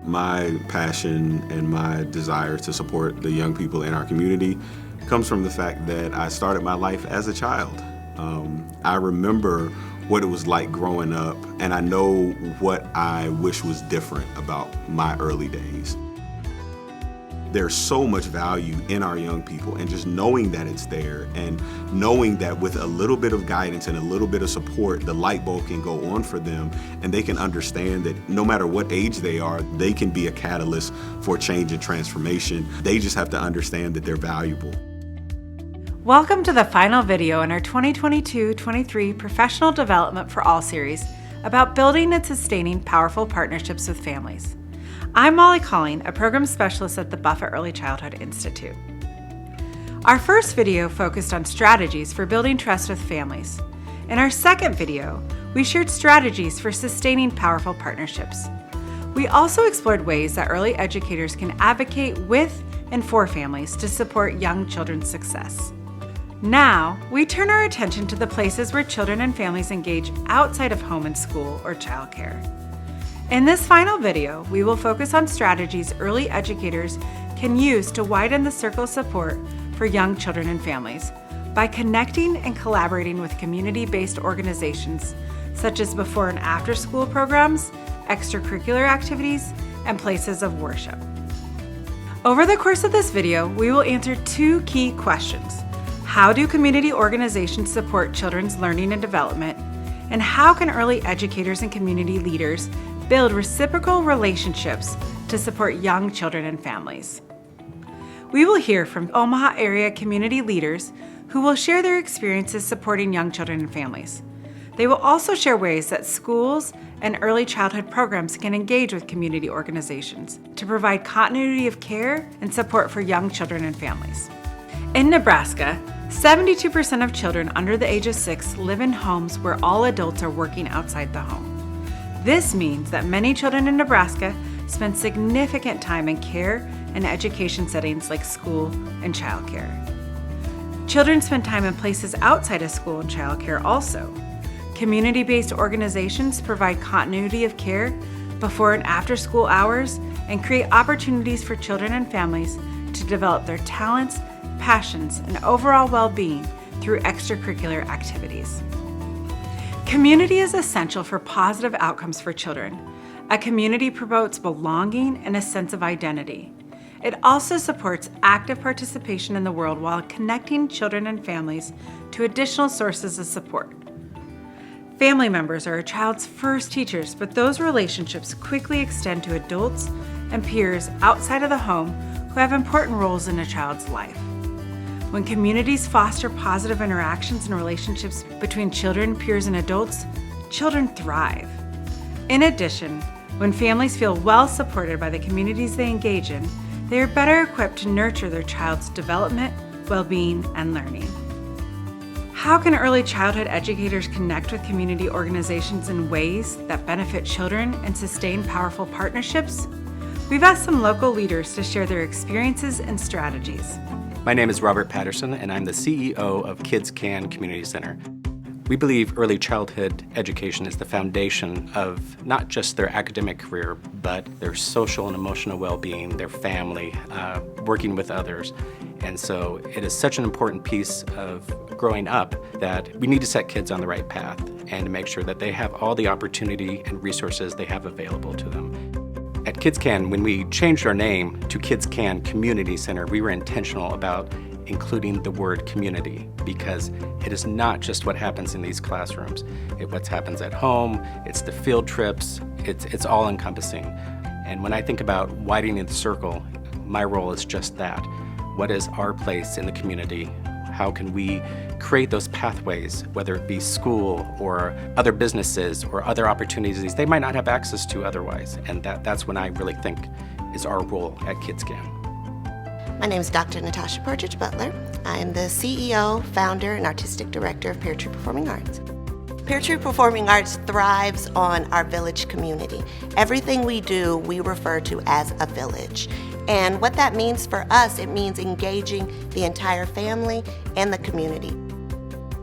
My passion and my desire to support the young people in our community comes from the fact that I started my life as a child. I remember what it was like growing up, and I know what I wish was different about my early days. There's so much value in our young people, and just knowing that it's there and knowing that with a little bit of guidance and a little bit of support, the light bulb can go on for them, and they can understand that no matter what age they are, they can be a catalyst for change and transformation. They just have to understand that they're valuable. Welcome to the final video in our 2022-23 Professional Development for All series about building and sustaining powerful partnerships with families. I'm Molly Colling, a program specialist at the Buffett Early Childhood Institute. Our first video focused on strategies for building trust with families. In our second video, we shared strategies for sustaining powerful partnerships. We also explored ways that early educators can advocate with and for families to support young children's success. Now, we turn our attention to the places where children and families engage outside of home and school or childcare. In this final video, we will focus on strategies early educators can use to widen the circle of support for young children and families by connecting and collaborating with community-based organizations such as before and after school programs, extracurricular activities, and places of worship. Over the course of this video, we will answer two key questions. How do community organizations support children's learning and development? And how can early educators and community leaders build reciprocal relationships to support young children and families? We will hear from Omaha area community leaders who will share their experiences supporting young children and families. They will also share ways that schools and early childhood programs can engage with community organizations to provide continuity of care and support for young children and families. In Nebraska, 72% of children under the age of 6 live in homes where all adults are working outside the home. This means that many children in Nebraska spend significant time in care and education settings like school and childcare. Children spend time in places outside of school and childcare also. Community-based organizations provide continuity of care before and after school hours and create opportunities for children and families to develop their talents, passions, and overall well-being through extracurricular activities. Community is essential for positive outcomes for children. A community promotes belonging and a sense of identity. It also supports active participation in the world while connecting children and families to additional sources of support. Family members are a child's first teachers, but those relationships quickly extend to adults and peers outside of the home who have important roles in a child's life. When communities foster positive interactions and relationships between children, peers, and adults, children thrive. In addition, when families feel well supported by the communities they engage in, they are better equipped to nurture their child's development, well-being, and learning. How can early childhood educators connect with community organizations in ways that benefit children and sustain powerful partnerships? We've asked some local leaders to share their experiences and strategies. My name is Robert Patterson, and I'm the CEO of Kids Can Community Center. We believe early childhood education is the foundation of not just their academic career, but their social and emotional well-being, their family, working with others. And so it is such an important piece of growing up that we need to set kids on the right path and to make sure that they have all the opportunity and resources they have available to them. At Kids Can, when we changed our name to Kids Can Community Center, we were intentional about including the word community because it is not just what happens in these classrooms. It's what happens at home, it's the field trips, it's all encompassing. And when I think about widening the circle, my role is just that. What is our place in the community? How can we create those pathways, whether it be school or other businesses or other opportunities they might not have access to otherwise? And that's when I really think is our role at Kids Can. My name is Dr. Natasha Partridge-Butler. I am the CEO, founder, and artistic director of Pear Tree Performing Arts. Pear Tree Performing Arts thrives on our village community. Everything we do, we refer to as a village. And what that means for us, it means engaging the entire family and the community.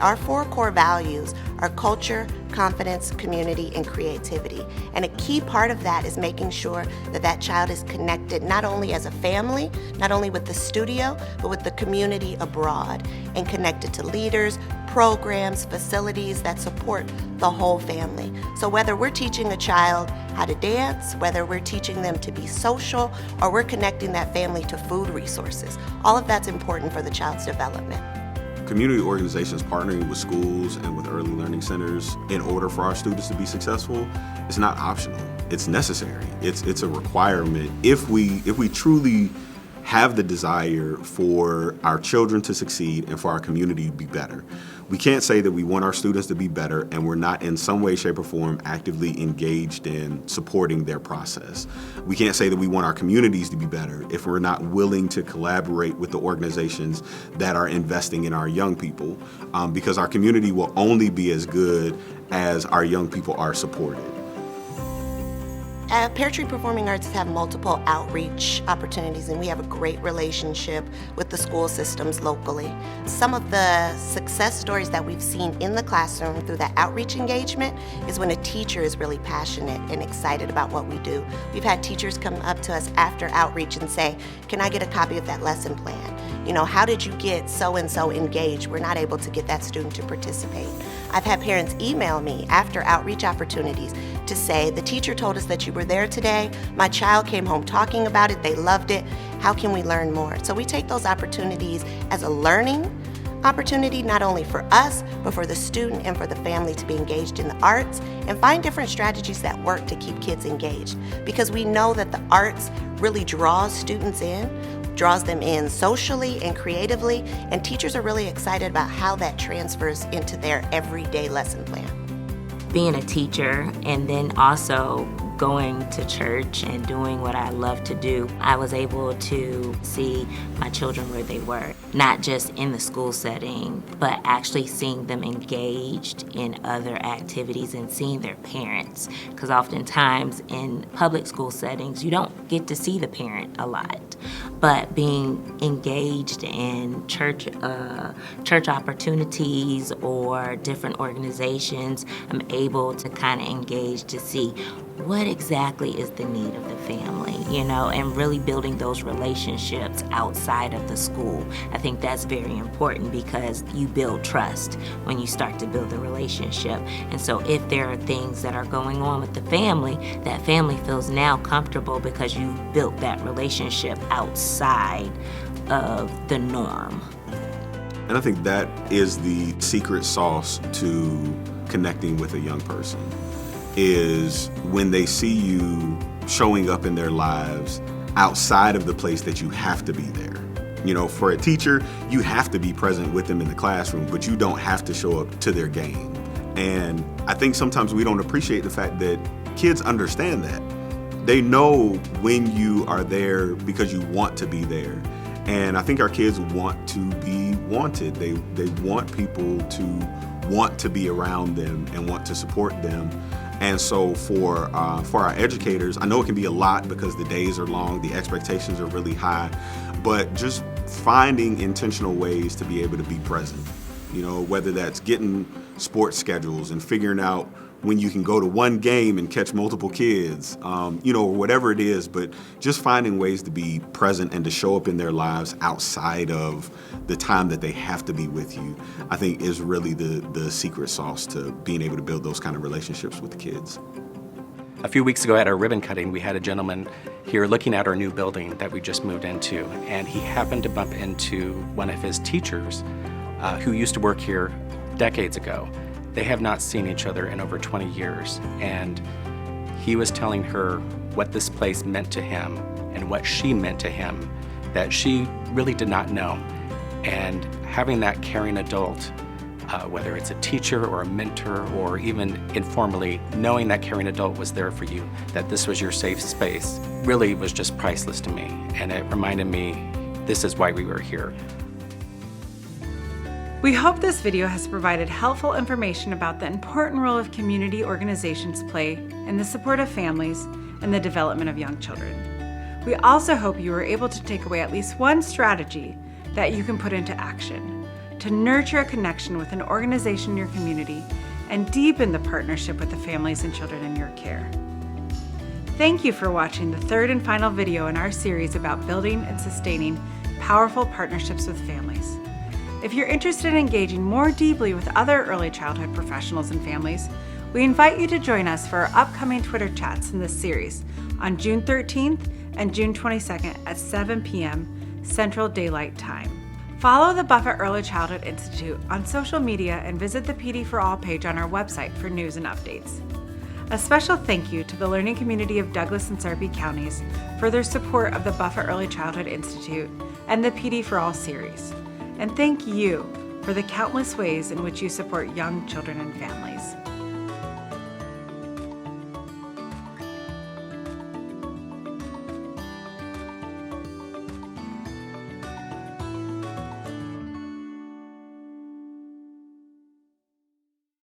Our 4 core values are culture, confidence, community, and creativity. And a key part of that is making sure that that child is connected not only as a family, not only with the studio, but with the community abroad, and connected to leaders, programs, facilities that support the whole family. So whether we're teaching a child how to dance, whether we're teaching them to be social, or we're connecting that family to food resources, all of that's important for the child's development. Community organizations partnering with schools and with early learning centers in order for our students to be successful is not optional. It's necessary. It's a requirement if we truly have the desire for our children to succeed and for our community to be better. We can't say that we want our students to be better and we're not in some way, shape, or form actively engaged in supporting their process. We can't say that we want our communities to be better if we're not willing to collaborate with the organizations that are investing in our young people, because our community will only be as good as our young people are supported. Pear Tree Performing Arts have multiple outreach opportunities, and we have a great relationship with the school systems locally. Some of the success stories that we've seen in the classroom through that outreach engagement is when a teacher is really passionate and excited about what we do. We've had teachers come up to us after outreach and say, "Can I get a copy of that lesson plan? You know, how did you get so-and-so engaged? We're not able to get that student to participate." I've had parents email me after outreach opportunities to say, "The teacher told us that you were there today. My child came home talking about it. They loved it. How can we learn more?" So we take those opportunities as a learning opportunity, not only for us, but for the student and for the family to be engaged in the arts and find different strategies that work to keep kids engaged. Because we know that the arts really draws students in, draws them in socially and creatively, and teachers are really excited about how that transfers into their everyday lesson plan. Being a teacher and then also going to church and doing what I love to do, I was able to see my children where they were, not just in the school setting, but actually seeing them engaged in other activities and seeing their parents. Because oftentimes in public school settings, you don't get to see the parent a lot. But being engaged in church opportunities or different organizations, I'm able to kind of engage to see what exactly is the need of the family, you know, and really building those relationships outside of the school. I think that's very important because you build trust when you start to build a relationship. And so if there are things that are going on with the family, that family feels now comfortable because you've built that relationship outside of the norm. And I think that is the secret sauce to connecting with a young person, is when they see you showing up in their lives outside of the place that you have to be there. You know, for a teacher, you have to be present with them in the classroom, but you don't have to show up to their game. And I think sometimes we don't appreciate the fact that kids understand that. They know when you are there because you want to be there. And I think our kids want to be wanted. They want people to want to be around them and want to support them. And so for our educators, I know it can be a lot because the days are long, the expectations are really high, but just finding intentional ways to be able to be present, you know, whether that's getting sports schedules and figuring out when you can go to one game and catch multiple kids, you know, whatever it is, but just finding ways to be present and to show up in their lives outside of the time that they have to be with you, I think is really the secret sauce to being able to build those kind of relationships with the kids. A few weeks ago at our ribbon cutting, we had a gentleman here looking at our new building that we just moved into, and he happened to bump into one of his teachers who used to work here decades ago. They have not seen each other in over 20 years, and he was telling her what this place meant to him and what she meant to him that she really did not know. And having that caring adult, whether it's a teacher or a mentor or even informally, knowing that caring adult was there for you, that this was your safe space, really was just priceless to me. And it reminded me, this is why we were here. We hope this video has provided helpful information about the important role of community organizations play in the support of families and the development of young children. We also hope you were able to take away at least one strategy that you can put into action. to nurture a connection with an organization in your community and deepen the partnership with the families and children in your care. Thank you for watching the third and final video in our series about building and sustaining powerful partnerships with families. If you're interested in engaging more deeply with other early childhood professionals and families, we invite you to join us for our upcoming Twitter chats in this series on June 13th and June 22nd at 7 p.m. Central Daylight Time. Follow the Buffett Early Childhood Institute on social media and visit the PD for All page on our website for news and updates. A special thank you to the learning community of Douglas and Sarpy counties for their support of the Buffett Early Childhood Institute and the PD for All series. And thank you for the countless ways in which you support young children and families.